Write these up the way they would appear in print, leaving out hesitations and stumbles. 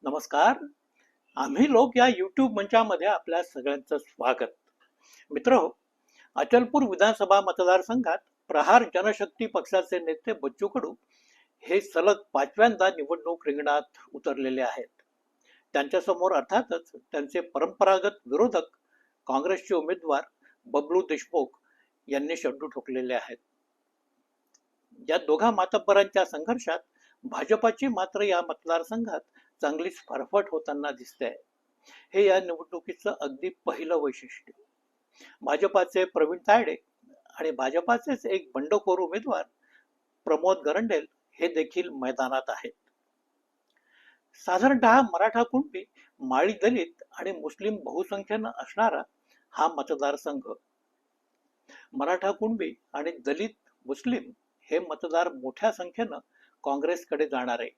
नमस्कार. आम्ही लोक या YouTube मंचामध्ये आपल्या सगळ्यांचं स्वागत. मित्रहो, अचलपूर विधानसभा मतदारसंघात प्रहार जनशक्ती पक्षाचे नेते बच्चू कडू हे सलग 5व्यांदा निवडणूक रिंगणात उतरलेले आहेत. त्यांच्यासमोर अर्थातच त्यांचे परंपरागत विरोधक काँग्रेसचे उमेदवार बबलू देशमुख यांनी शड्डू ठोकलेले आहेत. या दोघा मातब्बरांच्या संघर्षात भाजपाची मात्र या मतदारसंघात चांगलीच फरफट होताना दिसते. हे या निवडणुकीचं अगदी पहिलं वैशिष्ट्य. भाजपाचे प्रवीण तायडे आणि भाजपाचेच एक बंडखोर उमेदवार प्रमोद गरंडेल हे देखील मैदानात आहेत. साधारणतः मराठा कुणबी, माळी दलित आणि मुस्लिम बहुसंख्येनं असणारा हा मतदारसंघ. मराठा कुणबी आणि दलित मुस्लिम हे मतदार मोठ्या संख्येनं काँग्रेसकडे जाणार आहे,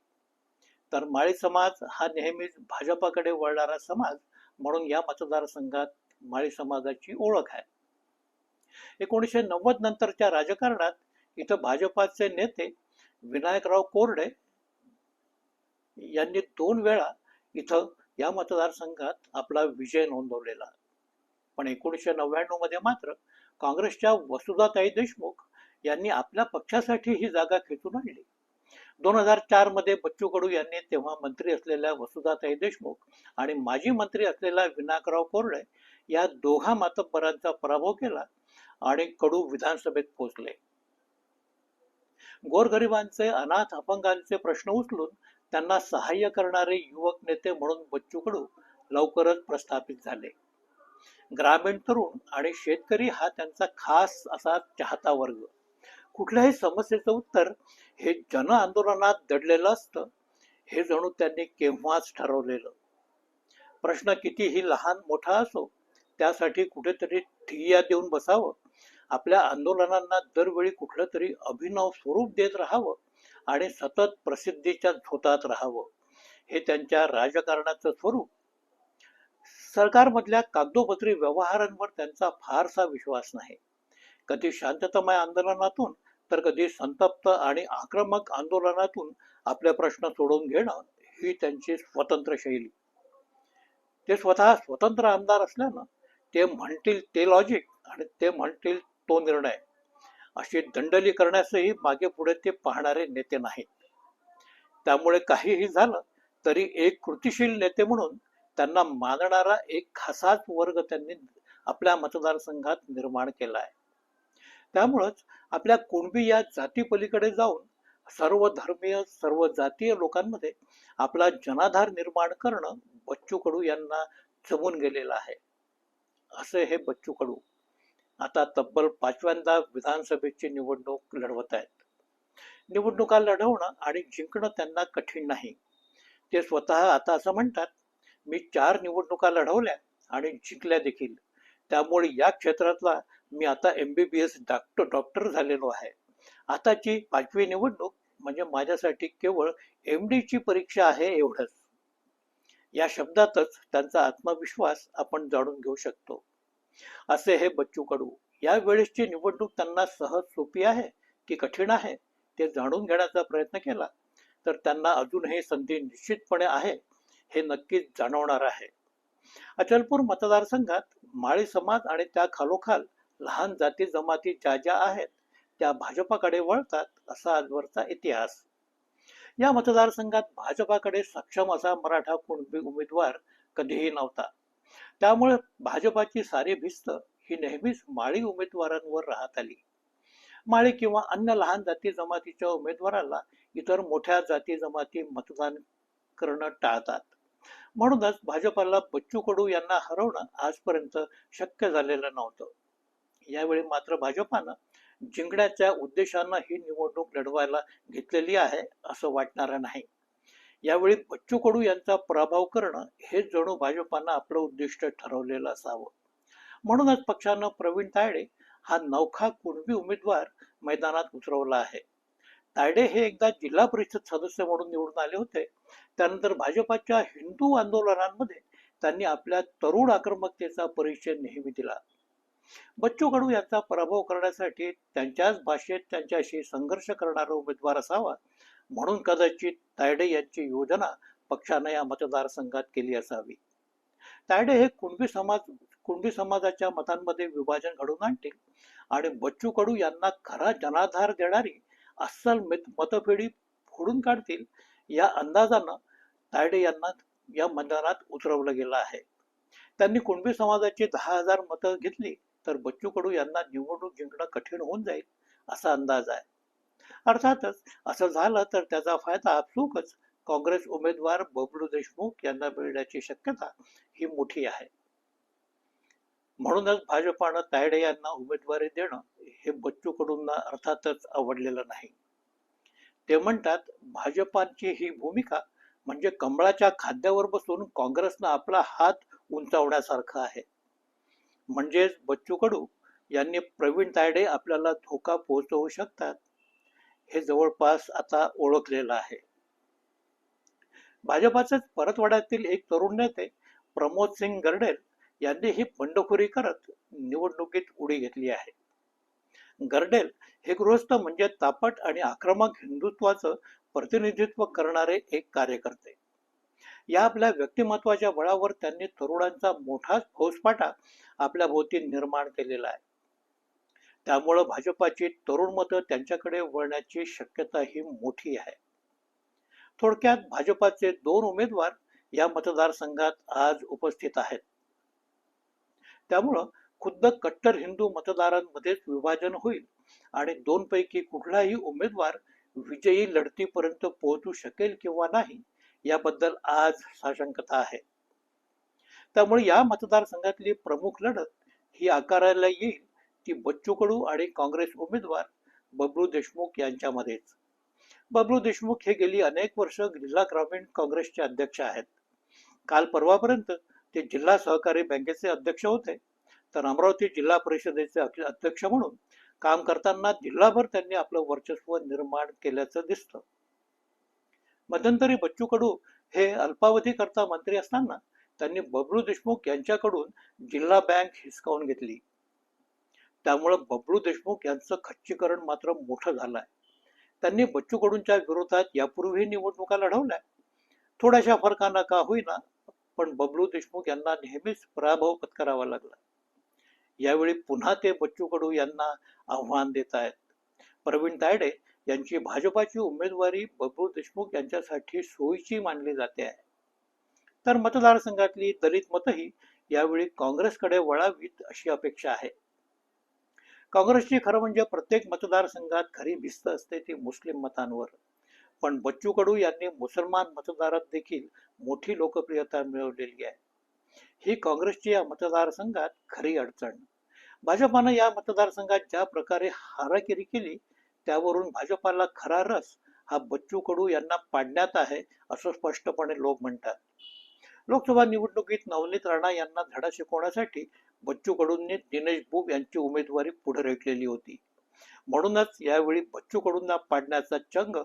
तर माळी समाज हा नेहमीच भाजपाकडे वळणारा समाज म्हणून या मतदारसंघात माळी समाजाची ओळख आहे. 1990 नंतरच्या राजकारणात इथं भाजपाचे नेते विनायकराव कोरडे यांनी 2 वेळा इथं या मतदारसंघात आपला विजय नोंदवलेला. पण 1999 मध्ये मात्र काँग्रेसच्या वसुधाताई देशमुख यांनी आपल्या पक्षासाठी ही जागा खेचून आणली. 2004 मध्ये बच्चू कडू यांनी तेव्हा मंत्री असलेल्या वसुधाताई देशमुख आणि माजी मंत्री असलेल्या विनायकराव कोरडे या दोघा मातब्बरांचा पराभव केला आणि कडू विधानसभेत पोहोचले. गोरगरिबांचे, अनाथ अपंगांचे प्रश्न उचलून त्यांना सहाय्य करणारे युवक नेते म्हणून बच्चू कडू लवकरच प्रस्थापित झाले. ग्रामीण तरुण आणि शेतकरी हा त्यांचा खास असा चाहता वर्ग. कुठल्याही समस्येचं उत्तर हे जन आंदोलनात दडलेलं असतं, हे जणू त्यांनी केव्हाच ठरवलेलं. प्रश्न कितीही लहान मोठा असो, त्यासाठी कुठेतरी ठिय्या देऊन बसावं, आपल्या आंदोलनांना दरवेळी कुठलं तरी अभिनव स्वरूप देत राहावं आणि सतत प्रसिद्धीच्या झोतात राहावं, हे त्यांच्या राजकारणाचं स्वरूप. सरकारमधल्या कागदोपत्री व्यवहारांवर त्यांचा फारसा विश्वास नाही. कधी शांततामय आंदोलनातून तर कधी संतप्त आणि आक्रमक आंदोलनातून आपले प्रश्न सोडवून घेणं ही त्यांची स्वतंत्र शैली. ते स्वतः स्वतंत्र आमदार असल्यानं ते म्हणतील ते लॉजिक आणि ते म्हणतील तो निर्णय, अशी दंडली करण्यासही मागे पुढे ते पाहणारे नेते नाहीत. त्यामुळे काहीही झालं तरी एक कृतिशील नेते म्हणून त्यांना मानणारा एक खासाच वर्ग त्यांनी आपल्या मतदारसंघात निर्माण केला आहे. त्यामुळंच आपल्या कुणबी या जाती पलीकडे जाऊन सर्व धर्मीय, सर्व जातीय लोकांमध्ये आपला जनाधार निर्माण करणं बच्चू कडू यांना जमून गेलेलं आहे. असे हे बच्चू कडू आता तब्बल 5व्यांदा विधानसभेची निवडणूक लढवत आहेत. निवडणुका लढवणं आणि जिंकणं त्यांना कठीण नाही. ते स्वतः आता असं म्हणतात, मी 4 निवडणुका लढवल्या आणि जिंकल्या देखील. त्यामुळे या क्षेत्रातला मी आता MBBS डॉक्टर झालेलो आहे. आताची 5वी निवडणूक म्हणजे माझ्यासाठी केवळ MD ची परीक्षा आहे, एवढंच. या शब्दातच त्यांचा आत्मविश्वास आपण जाणून घेऊ शकतो. असे हे बच्चू कडू. या वेळेसची निवडणूक त्यांना सहज सोपी आहे की कठीण आहे ते जाणून घेण्याचा प्रयत्न केला तर त्यांना अजूनही संधी निश्चितपणे आहे हे नक्कीच जाणवणार आहे. अचलपूर मतदारसंघात माळी समाज आणि त्या खालोखाल लहान जाती जमाती ज्या ज्या आहेत त्या भाजपाकडे वळतात, असा आजवरचा इतिहास. या मतदारसंघात भाजपाकडे सक्षम असा मराठा कुणबी उमेदवार कधीही नव्हता. त्यामुळे भाजपाची सारी भिस्त ही नेहमीच माळी उमेदवारांवर राहत आली. माळी किंवा अन्य लहान जाती जमातीच्या उमेदवाराला इतर मोठ्या जाती जमाती मतदान करणं टाळतात. म्हणूनच भाजपाला बच्चू कडू यांना हरवणं आजपर्यंत शक्य झालेलं नव्हतं. यावेळी मात्र भाजपानं जिंकण्याच्या उद्देशानं ही निवडणूक लढवायला घेतलेली आहे असं वाटणारं नाही. यावेळी बच्चू कडू यांचा पराभव करणं हे जणू भाजपानं आपलं उद्दिष्ट ठरवलेलं असावं. म्हणूनच पक्षानं प्रवीण तायडे हा नवखा कुणबी उमेदवार मैदानात उतरवला आहे. तायडे हे एकदा जिल्हा परिषद सदस्य म्हणून निवडून आले होते. त्यानंतर भाजपाच्या हिंदू आंदोलनांमध्ये त्यांनी आपल्या तरुण आक्रमकतेचा परिचय नेहमी दिला. बच्चू कडू यांचा पराभव करण्यासाठी त्यांच्याच भाषेत त्यांच्याशी संघर्ष करणारा उमेदवार असावा, म्हणून कदाचित तायडे यांची योजना पक्षाने या मतदारसंघात केली असावी. तायडे हे कुणबी समाजाच्या मतांमध्ये विभाजन घडवून आणतील आणि बच्चू कडू यांना खरा जनाधार देणारी अस्सल मतपेढी फोडून काढतील, या अंदाजानं तायडे यांना या मैदानात उतरवलं गेलं आहे. त्यांनी कुणबी समाजाची 10,000 मतं घेतली तर बच्चू कडू यांना निवडणूक जिंकणं कठीण होऊन जाईल असा अंदाज आहे. अर्थातच असं झालं तर त्याचा फायदा आपसुकच काँग्रेस उमेदवार बबलू देशमुख यांना मिळण्याची शक्यता ही मोठी आहे. म्हणूनच भाजपानं तायडे यांना उमेदवारी देणं हे बच्चू कडूंना अर्थातच आवडलेलं नाही. ते म्हणतात, भाजपाची ही भूमिका म्हणजे कमळाच्या खांद्यावर बसून काँग्रेसनं आपला हात उंचावण्यासारखं आहे. म्हणजेच बच्चू कडू यांनी प्रवीण तायडे आपल्याला धोका पोहोचवू शकतात हे जवळपास आता ओळखलेलं आहे. भाजपाचेच परतवाड्यातील एक तरुण नेते प्रमोद सिंग गर्डेल यांनी ही बंडखोरी करत निवडणुकीत उडी घेतली आहे. गर्डेल हे गृहस्थ म्हणजे तापट आणि आक्रमक हिंदुत्वाचं प्रतिनिधित्व करणारे एक कार्यकर्ते. या आपल्या व्यक्तिमत्वाच्या बळावर त्यांनी तरुणांचा मोठाच फौजफाटा आपल्या भोवती निर्माण केलेला आहे. त्यामुळं भाजपाची तरुण मतं त्यांच्याकडे वळण्याची शक्यता ही मोठी आहे. थोडक्यात भाजपाचे 2 उमेदवार या मतदारसंघात आज उपस्थित आहेत. त्यामुळं खुद्द कट्टर हिंदू मतदारांमध्येच विभाजन होईल आणि 2 पैकी कुठलाही उमेदवार विजयी लढतीपर्यंत पोहोचू शकेल किंवा नाही याबद्दल आज साशंकता आहे. त्यामुळे या मतदारसंघातली प्रमुख लढत ही आकाराला येईल ती बच्चू कडू आणि काँग्रेस उमेदवार बबलू देशमुख यांच्यामध्येच. बबलू देशमुख हे गेली अनेक वर्ष जिल्हा ग्रामीण काँग्रेसचे अध्यक्ष आहेत. काल परवापर्यंत ते जिल्हा सहकारी बँकेचे अध्यक्ष होते, तर अमरावती जिल्हा परिषदेचे अध्यक्ष म्हणून काम करताना जिल्हाभर त्यांनी आपलं वर्चस्व निर्माण केल्याचं दिसतं. मध्यंतरी बच्चू कडू हे अल्पावधीकरता मंत्री असताना त्यांनी बबलू देशमुख यांच्याकडून जिल्हा बँक हिसकावून घेतली. त्यामुळे बबलू देशमुख यांचं खच्चीकरण मात्र मोठं झालंय. त्यांनी बच्चू कडूंच्या विरोधात यापूर्वी निवडणुका लढवल्या. थोड्याशा फरकानं का होईना, पण बबलू देशमुख यांना नेहमीच पराभव पत्करावा लागला. यावेळी पुन्हा ते बच्चू कडू यांना आव्हान देत आहेत. प्रवीण तायडे यांची भाजपाची उमेदवारी बबलू देशमुख यांच्यासाठी सोयीची मानली जाते आहे. तर मतदारसंघातली दलित मतही यावेळी काँग्रेसकडे वळावीत अशी अपेक्षा आहे. काँग्रेसची खरं म्हणजे प्रत्येक मतदारसंघात खरी भिस्त असते ती मुस्लिम मतांवर, पण बच्चू कडू यांनी मुसलमान मतदारात देखील मोठी लोकप्रियता मिळवलेली आहे. ही काँग्रेसची या मतदारसंघात खरी अडचण. भाजपानं या मतदारसंघात ज्या प्रकारे हाराकिरी केली त्यावरून भाजपाला खरा रस हा बच्चू कडू यांना पाडण्यात आहे असं स्पष्टपणे लोक म्हणतात. लोकसभा निवडणुकीत नवनीत राणा यांना धडा शिकवण्यासाठी बच्चू कडूंनी दिनेश बुब यांची उमेदवारी पुढे रेटलेली होती. म्हणूनच यावेळी बच्चू कडूंना पाडण्याचा चंग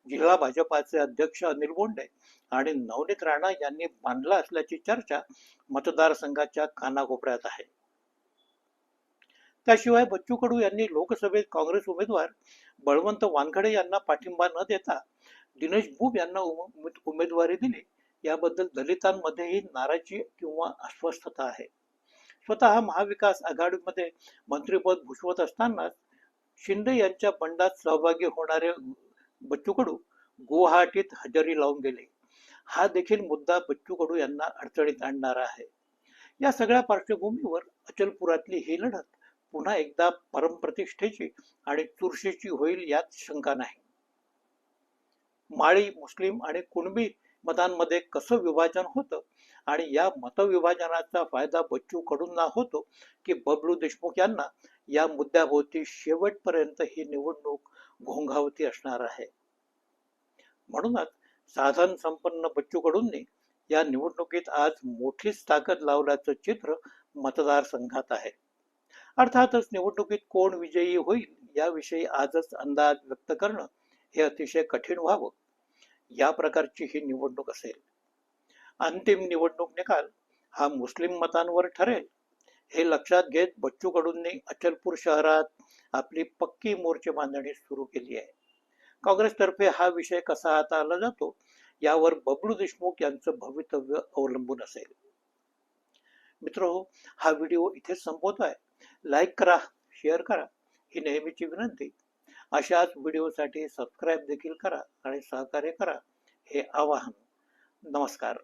जिल्हा भाजपाचे अध्यक्ष अनिल बोंडे आणि नवनीत राणा यांनी बांधला असल्याची चर्चा मतदारसंघाच्या कानाकोपऱ्यात आहे. त्याशिवाय बच्चू कडू यांनी लोकसभेत काँग्रेस उमेदवार बळवंत वानखडे यांना पाठिंबा न देता दिनेश बुब यांना उमेदवारी दिली, याबद्दल दलितांमध्येही नाराजी किंवा अस्वस्थता आहे. स्वतः महाविकास आघाडीमध्ये मंत्रिपद भूषवत असताना शिंदे यांच्या बंडात सहभागी होणारे बच्चू कडू गुवाहाटीत हजेरी लावून गेले. हा देखील मुद्दा बच्चू कडू यांना अडचणीत आणणारा आहे. या सगळ्या पार्श्वभूमीवर अचलपुरातली ही लढत पुन्हा एकदा परमप्रतिष्ठेची आणि चुरशीची होईल यात शंका नाही. माळी, मुस्लिम आणि कुणबी मतांमध्ये कसं विभाजन होतं आणि या मतविभाजनाचा फायदा बच्चू कडूंना होतो की बबलू देशमुख यांना, या मुद्द्याभोवती शेवटपर्यंत ही निवडणूक घोंघावती असणार आहे. म्हणूनच साधन संपन्न बच्चू कडूंनी या निवडणुकीत आज मोठीच ताकद लावल्याचं चित्र मतदारसंघात आहे. अर्थातच निवडणुकीत कोण विजयी होईल याविषयी आजच अंदाज व्यक्त करणं हे अतिशय कठीण व्हावं. या प्रकारची ही निवडणूक असेल. अंतिम निवडणूक निकाल हा मुस्लिम मतांवर ठरेल हे लक्षात घेत बच्चू कडूंनी अचलपूर शहरात आपली पक्की मोर्चे बांधणी सुरू केली आहे. काँग्रेसतर्फे हा विषय कसा हाताळला जातो यावर बबलू देशमुख यांचं भवितव्य अवलंबून असेल. मित्रहो, हा व्हिडिओ इथेच संपवतोय. लाईक करा, शेअर करा, ही नेहमीची विनंती. अशाच व्हिडिओसाठी सबस्क्राईब देखील करा आणि सहकार्य करा, हे आवाहन. नमस्कार.